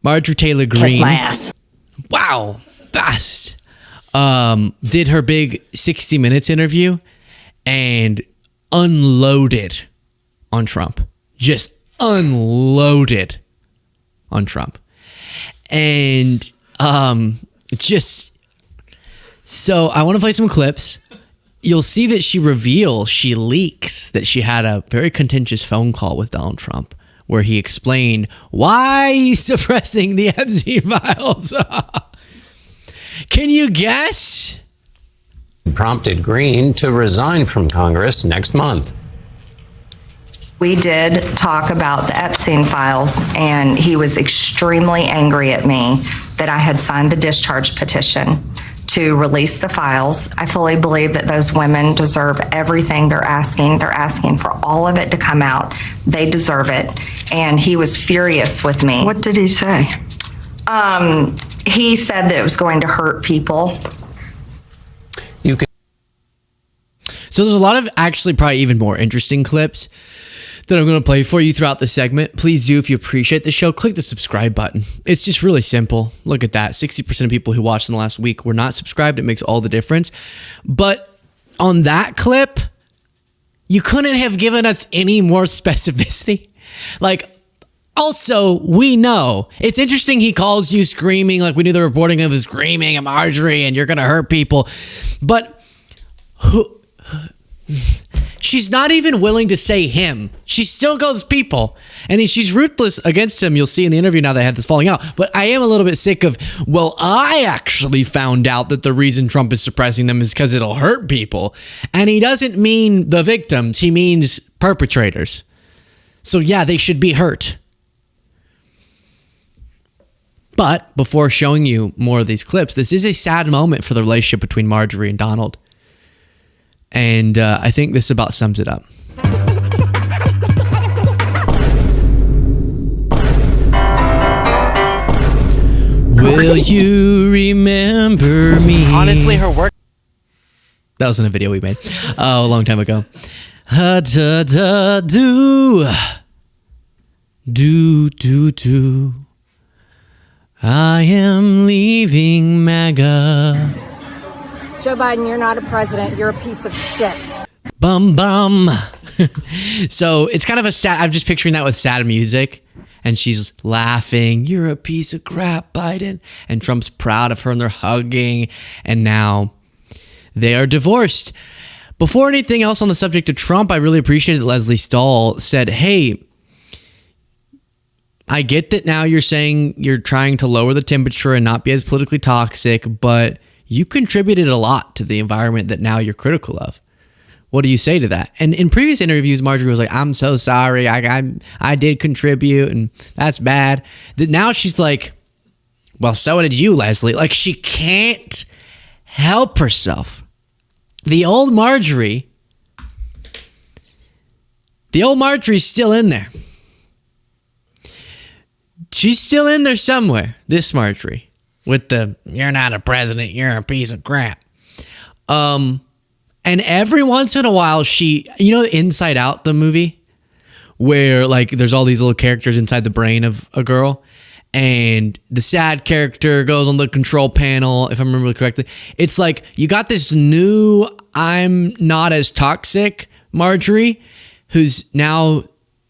Marjorie Taylor Greene. Kiss my ass. Wow, fast. Did her big 60 Minutes interview and unloaded on Trump. Just unloaded on Trump. And just so I want to play some clips. You'll see that she leaks that she had a very contentious phone call with Donald Trump where he explained why he's suppressing the Epstein files. Can you guess? Prompted Greene to resign from Congress next month. We did talk about the Epstein files, and he was extremely angry at me that I had signed the discharge petition to release the files. I fully believe that those women deserve everything they're asking. They're asking for all of it to come out. They deserve it. And he was furious with me. What did he say? He said that it was going to hurt people. So there's a lot of actually probably even more interesting clips that I'm going to play for you throughout the segment. Please do, if you appreciate the show, click the subscribe button. It's just really simple. Look at that. 60% of people who watched in the last week were not subscribed. It makes all the difference. But on that clip, you couldn't have given us any more specificity. Like, also, we know. It's interesting he calls you screaming, like we knew the reporting of his screaming at Marjorie and you're going to hurt people. But she's not even willing to say him. She still goes people. And she's ruthless against him. You'll see in the interview now they had this falling out. But I am a little bit sick of, well, I actually found out that the reason Trump is suppressing them is because it'll hurt people. And he doesn't mean the victims. He means perpetrators. So yeah, they should be hurt. But before showing you more of these clips, this is a sad moment for the relationship between Marjorie and Donald. And I think this about sums it up. Will you remember me? Honestly, her work. That was in a video we made a long time ago. Do. I am leaving MAGA. Joe Biden, you're not a president. You're a piece of shit. Bum. So it's kind of a sad, I'm just picturing that with sad music. And she's laughing. You're a piece of crap, Biden. And Trump's proud of her and they're hugging. And now they are divorced. Before anything else on the subject of Trump, I really appreciated that Leslie Stahl said, hey, I get that now you're saying you're trying to lower the temperature and not be as politically toxic, but you contributed a lot to the environment that now you're critical of. What do you say to that? And in previous interviews, Marjorie was like, I'm so sorry. I did contribute and that's bad. Now she's like, well, so did you, Leslie. Like she can't help herself. The old Marjorie's still in there. She's still in there somewhere, this Marjorie, with the, you're not a president, you're a piece of crap. And every once in a while, she, you know, Inside Out, the movie, where like there's all these little characters inside the brain of a girl, and the sad character goes on the control panel, if I remember correctly. It's like you got this new, I'm not as toxic Marjorie, who's now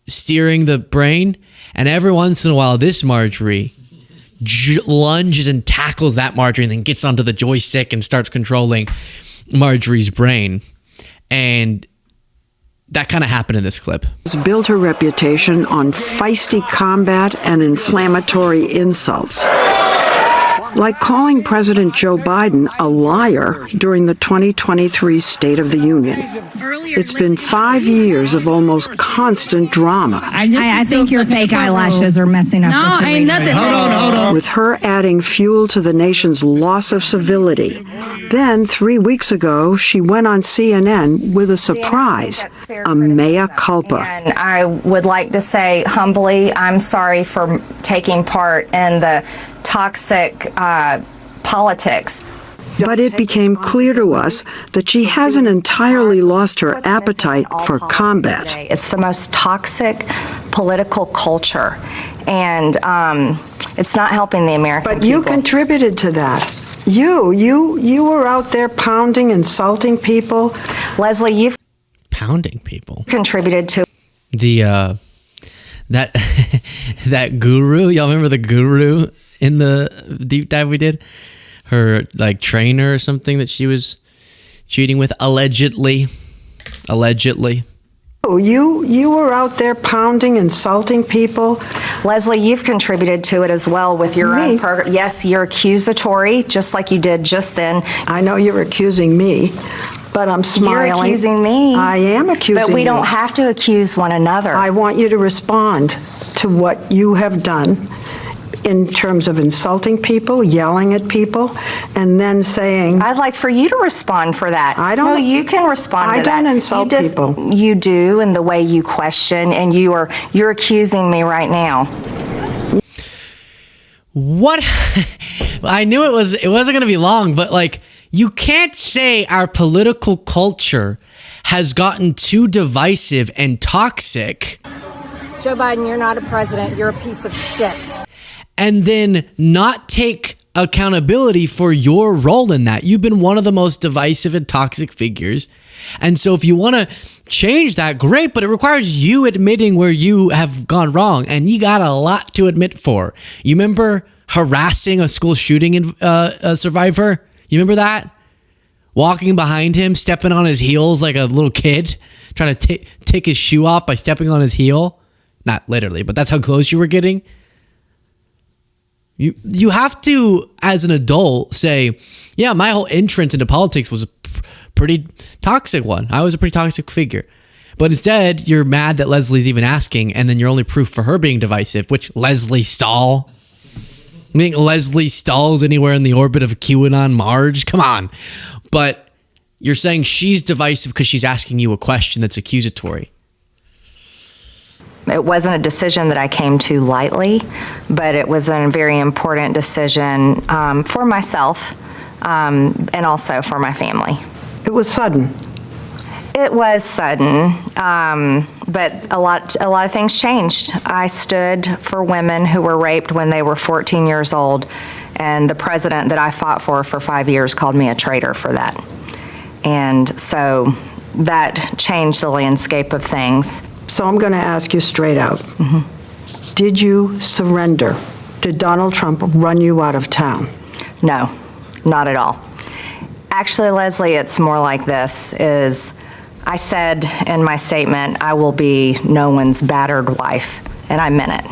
steering the brain. And every once in a while, this Marjorie lunges and tackles that Marjorie and then gets onto the joystick and starts controlling Marjorie's brain. And that kind of happened in this clip. Has built her reputation on feisty combat and inflammatory insults, like calling President Joe Biden a liar during the 2023 State of the Union. It's been 5 years of almost constant drama. I think your fake eyelashes are messing up. No, ain't nothing. Hold on. With her adding fuel to the nation's loss of civility. Then, 3 weeks ago, she went on CNN with a surprise, a mea culpa. And I would like to say humbly, I'm sorry for taking part in the toxic politics. But it became clear to us that she hasn't entirely lost her appetite for combat. It's the most toxic political culture. And it's not helping the American people. But you contributed to that. You were out there pounding, insulting people. Leslie, you've Pounding people. contributed to The that that guru, y'all remember the guru in the deep dive we did? Her like trainer or something that she was cheating with, allegedly. You were out there pounding, insulting people. Leslie, you've contributed to it as well with your own program. Yes, you're accusatory, just like you did just then. I know you're accusing me, but I'm smiling. You're accusing me. I am accusing you. But we don't have to accuse one another. I want you to respond to what you have done in terms of insulting people, yelling at people, and then saying... I'd like for you to respond for that. I don't... No, you can respond to that. I don't insult people. You do, in the way you question, and you're accusing me right now. What? I knew it wasn't going to be long, but like, you can't say our political culture has gotten too divisive and toxic. Joe Biden, you're not a president. You're a piece of shit. And then not take accountability for your role in that. You've been one of the most divisive and toxic figures. And so if you want to change that, great, but it requires you admitting where you have gone wrong. And you got a lot to admit for. You remember harassing a school shooting survivor? You remember that? Walking behind him, stepping on his heels like a little kid, trying to take his shoe off by stepping on his heel. Not literally, but that's how close you were getting. You have to, as an adult, say, yeah, my whole entrance into politics was a pretty toxic one. I was a pretty toxic figure. But instead, you're mad that Leslie's even asking, and then your only proof for her being divisive, which Leslie Stahl. You think Leslie Stahl's anywhere in the orbit of QAnon Marge? Come on. But you're saying she's divisive because she's asking you a question that's accusatory. It wasn't a decision that I came to lightly, but it was a very important decision for myself and also for my family. It was sudden. It was sudden, but a lot of things changed. I stood for women who were raped when they were 14 years old, and the president that I fought for 5 years called me a traitor for that. And so that changed the landscape of things. So I'm going to ask you straight out. Mm-hmm. Did you surrender? Did Donald Trump run you out of town? No, not at all. Actually, Leslie, it's more like this, is I said in my statement, I will be no one's battered wife, and I meant it.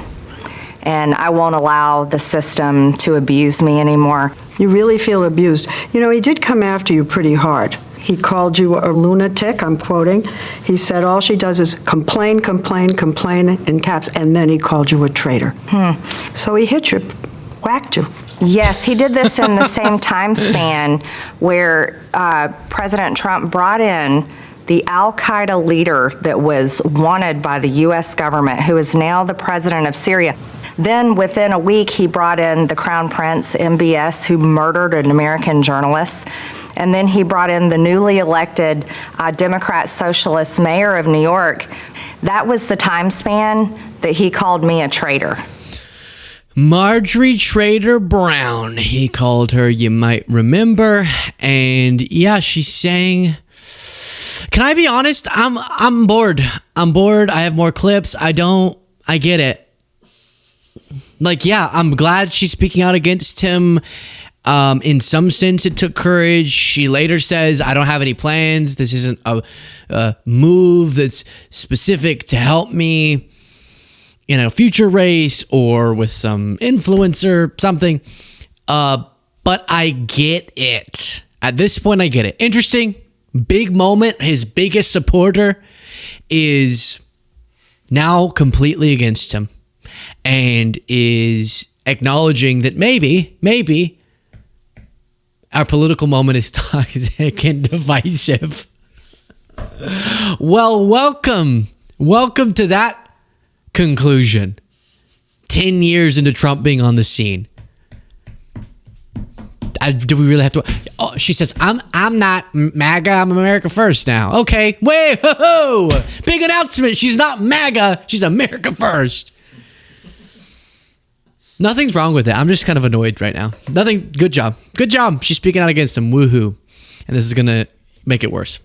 And I won't allow the system to abuse me anymore. You really feel abused. You know, he did come after you pretty hard. He called you a lunatic, I'm quoting. He said all she does is complain, complain, complain in caps, and then he called you a traitor. So he hit you, whacked you. Yes, he did this in the same time span where President Trump brought in the Al-Qaeda leader that was wanted by the U.S. government, who is now the president of Syria. Then within a week, he brought in the Crown Prince, MBS, who murdered an American journalist. And then he brought in the newly elected Democrat Socialist mayor of New York. That was the time span that he called me a traitor. Marjorie Trader Brown, he called her, you might remember. And yeah, she's saying, can I be honest? I'm bored. I'm bored. I have more clips. I get it. Like, yeah, I'm glad she's speaking out against him. In some sense, it took courage. She later says, I don't have any plans. This isn't a move that's specific to help me in a future race or with some influencer, something. But I get it. At this point, I get it. Interesting. Big moment. His biggest supporter is now completely against him and is acknowledging that maybe our political moment is toxic and divisive. Well, welcome to that conclusion. 10 years into Trump being on the scene. Do we really have to? Oh, she says, I'm not MAGA, I'm America First now. Okay, wait, big announcement. She's not MAGA, she's America First. Nothing's wrong with it. I'm just kind of annoyed right now. Nothing. Good job. Good job. She's speaking out against him. Woohoo. And this is going to make it worse.